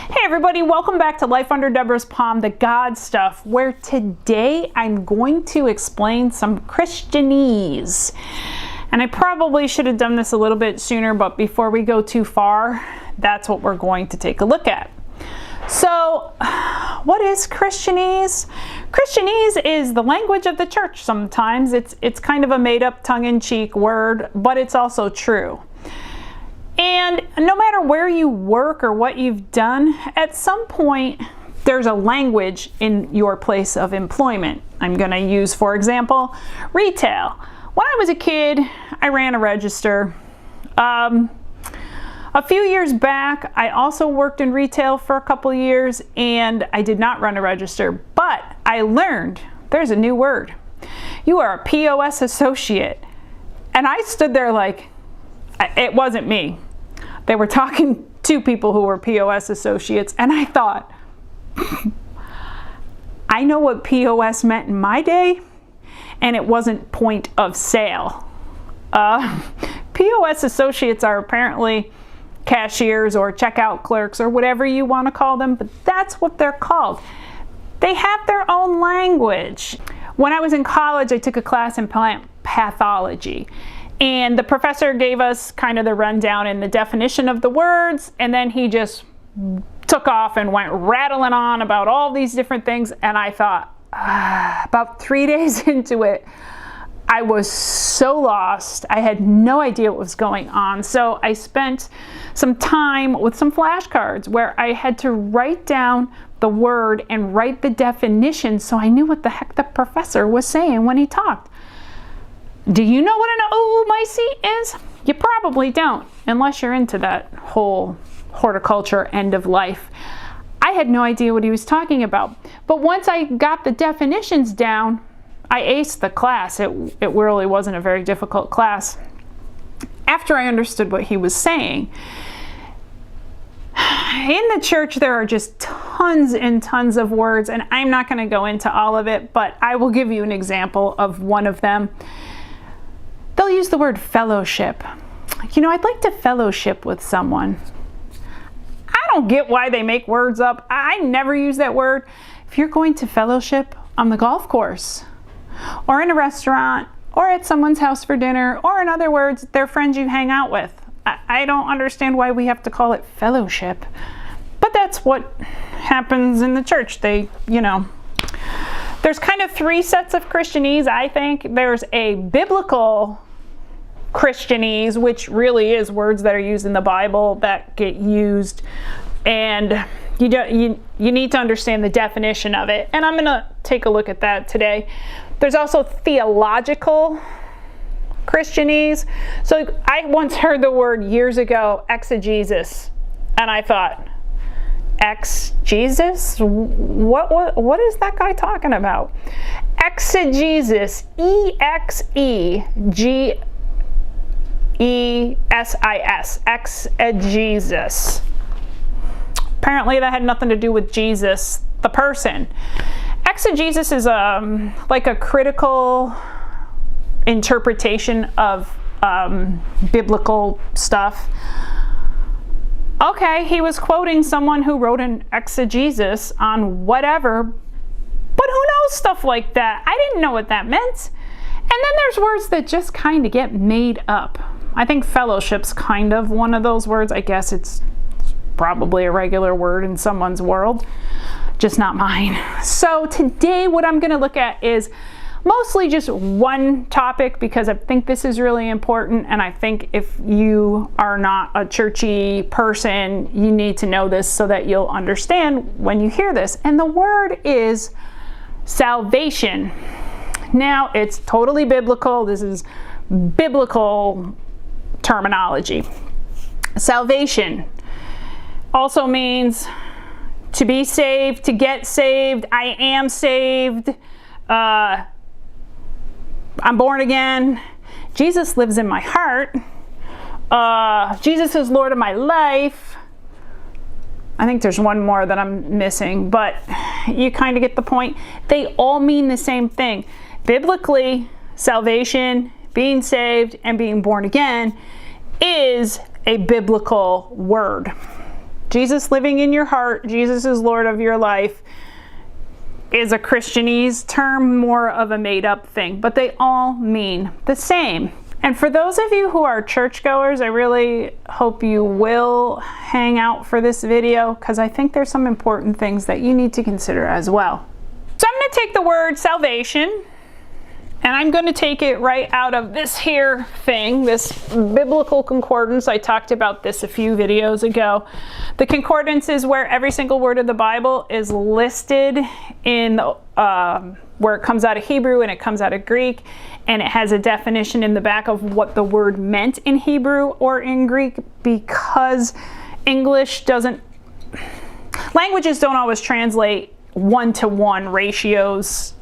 Hey everybody, welcome back to Life Under Deborah's Palm, the God Stuff, where today I'm going to explain some Christianese. And I probably should have done this a little bit sooner, but before we go too far, that's what we're going to take a look at. So, what is Christianese? Christianese is the language of the church sometimes. It's kind of a made-up, tongue-in-cheek word, but it's also true. And no matter where you work or what you've done, at some point there's a language in your place of employment. I'm going to use, for example, retail. When I was a kid, I ran a register. A few years back, I also worked in retail for a couple years, and I did not run a register, but I learned there's a new word. You are a POS associate. And I stood there like, it wasn't me. They were talking to people who were POS associates, and I thought, I know what POS meant in my day, and it wasn't point of sale. POS associates are apparently cashiers or checkout clerks or whatever you want to call them, but that's what they're called. They have their own language. When I was in college, I took a class in plant pathology. And the professor gave us kind of the rundown and the definition of the words, and then he just took off and went rattling on about all these different things. And I thought, about 3 days into it, I was so lost. I had no idea what was going on. So I spent some time with some flashcards where I had to write down the word and write the definition so I knew what the heck the professor was saying when he talked. Do you know what an oomycete is? You probably don't, unless you're into that whole horticulture end of life. I had no idea what he was talking about. But once I got the definitions down, I aced the class. It really wasn't a very difficult class. After I understood what he was saying. In the church, there are just tons and tons of words, and I'm not going to go into all of it, but I will give you an example of one of them. They'll use the word fellowship. You know, I'd like to fellowship with someone. I don't get why they make words up. I never use that word. If you're going to fellowship on the golf course, or in a restaurant, or at someone's house for dinner, or in other words, they're friends you hang out with. I don't understand why we have to call it fellowship. But that's what happens in the church. There's kind of three sets of Christianese, I think. There's a biblical Christianese, which really is words that are used in the Bible that get used, and you need to understand the definition of it, and I'm going to take a look at that today. There's also theological Christianese. So I once heard the word years ago, exegesis, and I thought, Jesus? What is that guy talking about? Exegesis, EXEGESIS, exegesis. Apparently that had nothing to do with Jesus, the person. Exegesis is like a critical interpretation of biblical stuff. Okay, he was quoting someone who wrote an exegesis on whatever, but who knows stuff like that? I didn't know what that meant. And then there's words that just kind of get made up. I think fellowship's kind of one of those words. I guess it's probably a regular word in someone's world, just not mine. So today what I'm going to look at is mostly just one topic, because I think this is really important, and I think if you are not a churchy person, you need to know this so that you'll understand when you hear this. And the word is salvation. Now, it's totally biblical. This is biblical terminology. Salvation also means to be saved, to get saved. I am saved. I'm born again. Jesus lives in my heart. Jesus is Lord of my life. I think there's one more that I'm missing, but you kind of get the point. They all mean the same thing. Biblically, salvation, being saved, and being born again is a biblical word. Jesus living in your heart, Jesus is Lord of your life, is a Christianese term, more of a made-up thing, but they all mean the same. And for those of you who are churchgoers, I really hope you will hang out for this video, because I think there's some important things that you need to consider as well. So I'm going to take the word salvation, and I'm going to take it right out of this here thing, this biblical concordance. I talked about this a few videos ago. The concordance is where every single word of the Bible is listed in where it comes out of Hebrew and it comes out of Greek, and it has a definition in the back of what the word meant in Hebrew or in Greek, because languages don't always translate one-to-one ratios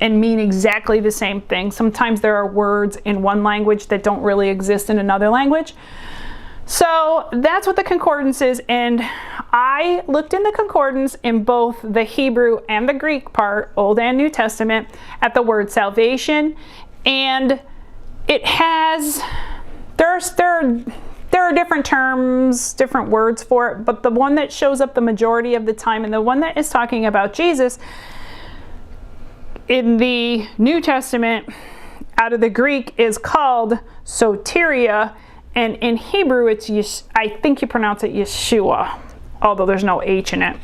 and mean exactly the same thing. Sometimes there are words in one language that don't really exist in another language. So that's what the concordance is, and I looked in the concordance in both the Hebrew and the Greek part, Old and New Testament, at the word salvation, and it has, there are different terms, different words for it, but the one that shows up the majority of the time, and the one that is talking about Jesus in the New Testament out of the Greek, is called soteria, and in Hebrew it's, I think you pronounce it Yeshua, although there's no H in it,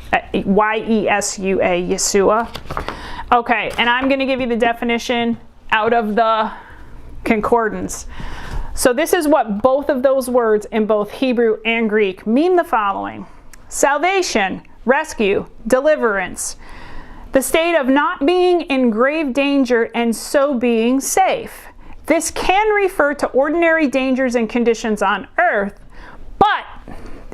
Y-E-S-U-A, Yeshua. Okay, and I'm going to give you the definition out of the concordance. So this is what both of those words in both Hebrew and Greek mean: the following: salvation, rescue, deliverance, the state of not being in grave danger and so being safe. This can refer to ordinary dangers and conditions on earth, but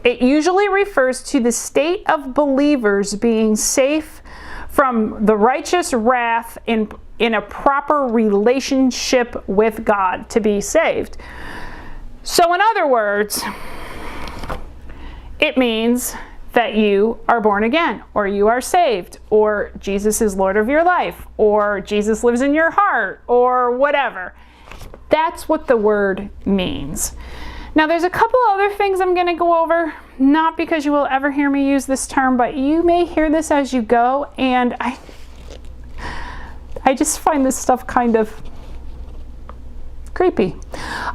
it usually refers to the state of believers being safe from the righteous wrath in a proper relationship with God to be saved. So in other words, it means that you are born again, or you are saved, or Jesus is Lord of your life, or Jesus lives in your heart, or whatever. That's what the word means. Now there's a couple other things I'm going to go over, not because you will ever hear me use this term, but you may hear this as you go, and I just find this stuff kind of creepy.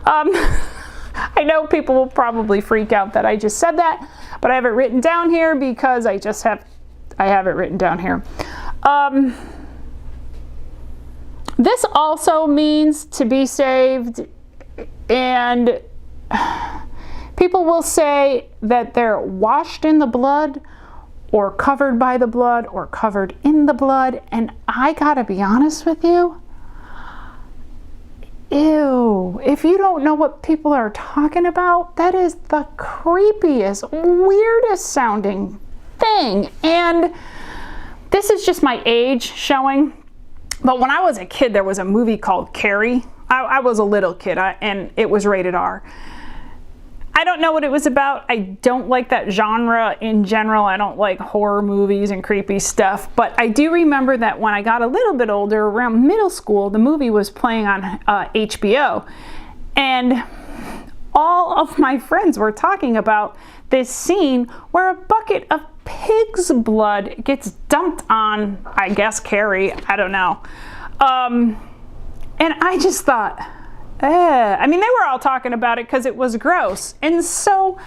I know people will probably freak out that I just said that, but I have it written down here because I have it written down here. This also means to be saved, and people will say that they're washed in the blood, or covered by the blood, or covered in the blood, and I gotta be honest with you, ew, if you don't know what people are talking about, that is the creepiest, weirdest sounding thing. And this is just my age showing, but when I was a kid, there was a movie called Carrie. I was a little kid, and it was rated R. I don't know what it was about. I don't like that genre in general. I don't like horror movies and creepy stuff, but I do remember that when I got a little bit older, around middle school, the movie was playing on HBO, and all of my friends were talking about this scene where a bucket of pig's blood gets dumped on, I guess, Carrie, I don't know. And I just thought, I mean, they were all talking about it because it was gross. And so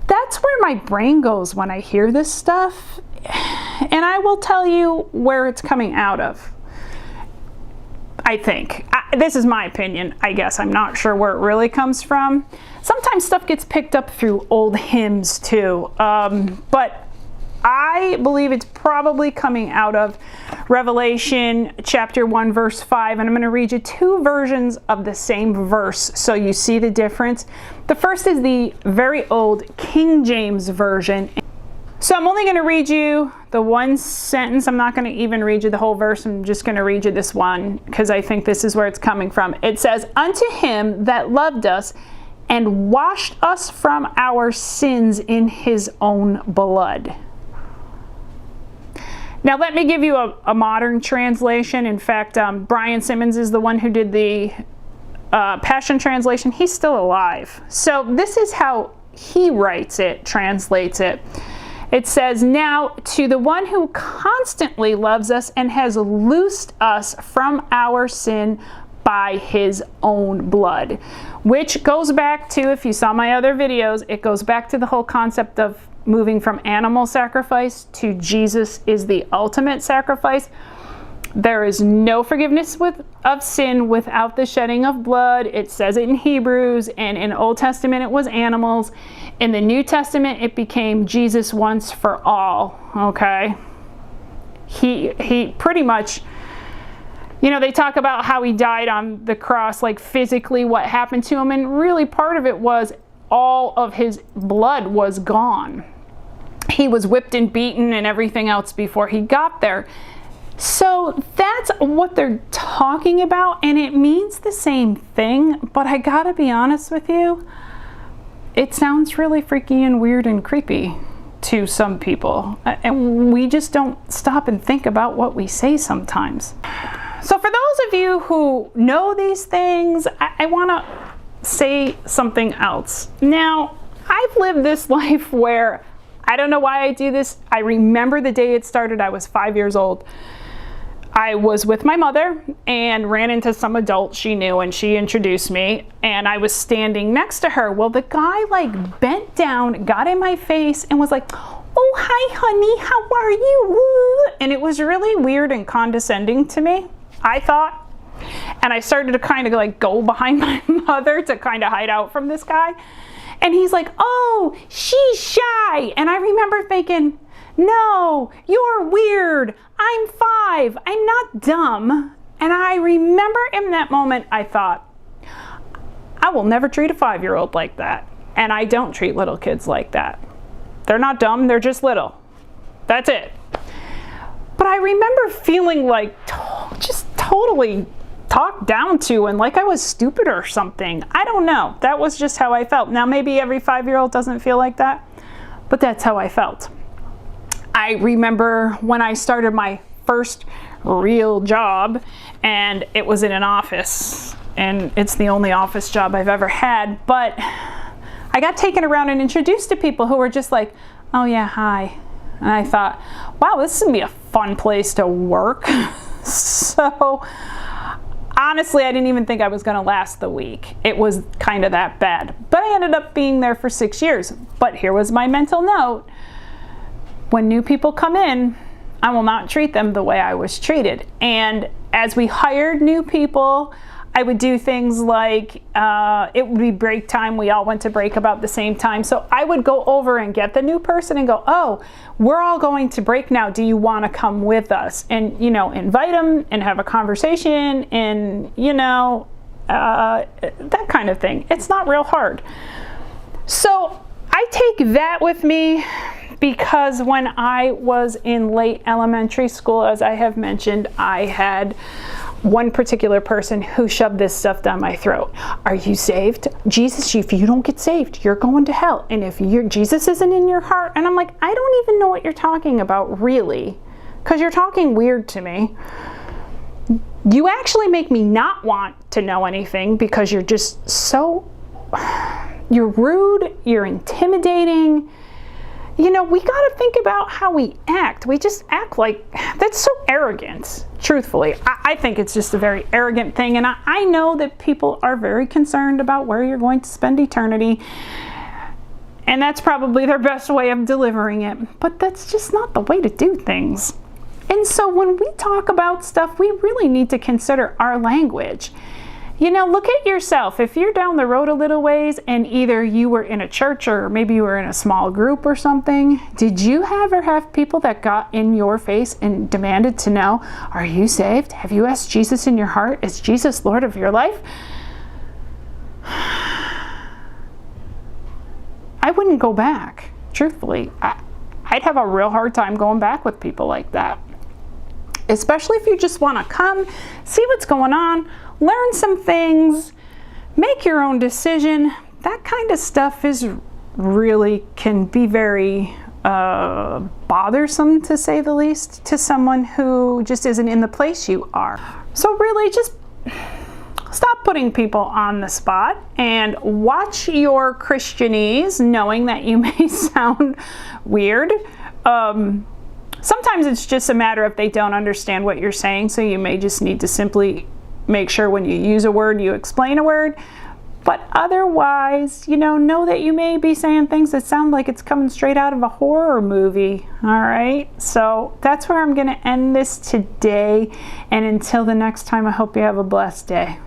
that's where my brain goes when I hear this stuff. And I will tell you where it's coming out of, I think. This is my opinion, I guess. I'm not sure where it really comes from. Sometimes stuff gets picked up through old hymns too. But I believe it's probably coming out of Revelation chapter 1 verse 5, and I'm going to read you two versions of the same verse so you see the difference. The first is the very old King James version. So I'm only going to read you the one sentence. I'm not going to even read you the whole verse. I'm just going to read you this one because I think this is where it's coming from. It says, "Unto him that loved us and washed us from our sins in his own blood." Now let me give you a modern translation. In fact, Brian Simmons is the one who did the Passion Translation. He's still alive. So this is how he writes it, translates it. It says, now to the one who constantly loves us and has loosed us from our sin by his own blood, which goes back to, if you saw my other videos, it goes back to the whole concept of moving from animal sacrifice to Jesus is the ultimate sacrifice. There is no forgiveness of sin without the shedding of blood. It says it in Hebrews, and in Old Testament it was animals. In the New Testament it became Jesus once for all, okay? He pretty much, you know, they talk about how he died on the cross, like physically what happened to him, and really part of it was all of his blood was gone. He was whipped and beaten and everything else before he got there. So that's what they're talking about, and it means the same thing, but I gotta be honest with you, it sounds really freaky and weird and creepy to some people, and we just don't stop and think about what we say sometimes. So for those of you who know these things, I want to say something else. Now, I've lived this life where I don't know why I do this. I remember the day it started. I was 5 years old. I was with my mother and ran into some adult she knew, and she introduced me, and I was standing next to her. Well, the guy like bent down, got in my face, and was like, "Oh, hi honey, how are you?" And it was really weird and condescending to me, I thought. And I started to kind of like go behind my mother to kind of hide out from this guy. And he's like, "Oh, she's shy." And I remember thinking, "No, you're weird. I'm 5. I'm not dumb." And I remember in that moment, I thought, I will never treat a 5-year-old like that. And I don't treat little kids like that. They're not dumb, they're just little. That's it. But I remember feeling like just totally talked down to and like I was stupid or something. I don't know. That was just how I felt. Now, maybe every 5-year-old doesn't feel like that, but that's how I felt. I remember when I started my first real job, and it was in an office, and it's the only office job I've ever had, but I got taken around and introduced to people who were just like, "Oh yeah, hi." And I thought, wow, this is gonna be a fun place to work. So honestly, I didn't even think I was gonna last the week. It was kind of that bad. But I ended up being there for 6 years. But here was my mental note. When new people come in, I will not treat them the way I was treated. And as we hired new people, I would do things like, it would be break time. We all went to break about the same time. So I would go over and get the new person and go, "Oh, we're all going to break now. Do you want to come with us?" And, you know, invite them and have a conversation and, you know, that kind of thing. It's not real hard. So I take that with me, because when I was in late elementary school, as I have mentioned, I had one particular person who shoved this stuff down my throat. "Are you saved? Jesus, if you don't get saved, you're going to hell. And if Jesus isn't in your heart," and I'm like, I don't even know what you're talking about, really, because you're talking weird to me. You actually make me not want to know anything, because you're just so, you're rude, you're intimidating. You know, we got to think about how we act. We just act like, that's so arrogant, truthfully. I think it's just a very arrogant thing. And I know that people are very concerned about where you're going to spend eternity. And that's probably their best way of delivering it. But that's just not the way to do things. And so when we talk about stuff, we really need to consider our language. You know, look at yourself. If you're down the road a little ways and either you were in a church or maybe you were in a small group or something, did you ever have people that got in your face and demanded to know, "Are you saved? Have you asked Jesus in your heart? Is Jesus Lord of your life?" I wouldn't go back, truthfully. I'd have a real hard time going back with people like that. Especially if you just want to come, see what's going on, learn some things, make your own decision. That kind of stuff is really can be very bothersome, to say the least, to someone who just isn't in the place you are. So really just stop putting people on the spot and watch your Christianese, knowing that you may sound weird sometimes it's just a matter of they don't understand what you're saying, so you may just need to simply make sure when you use a word, you explain a word. But otherwise, know that you may be saying things that sound like it's coming straight out of a horror movie. All right, so that's where I'm going to end this today. And until the next time, I hope you have a blessed day.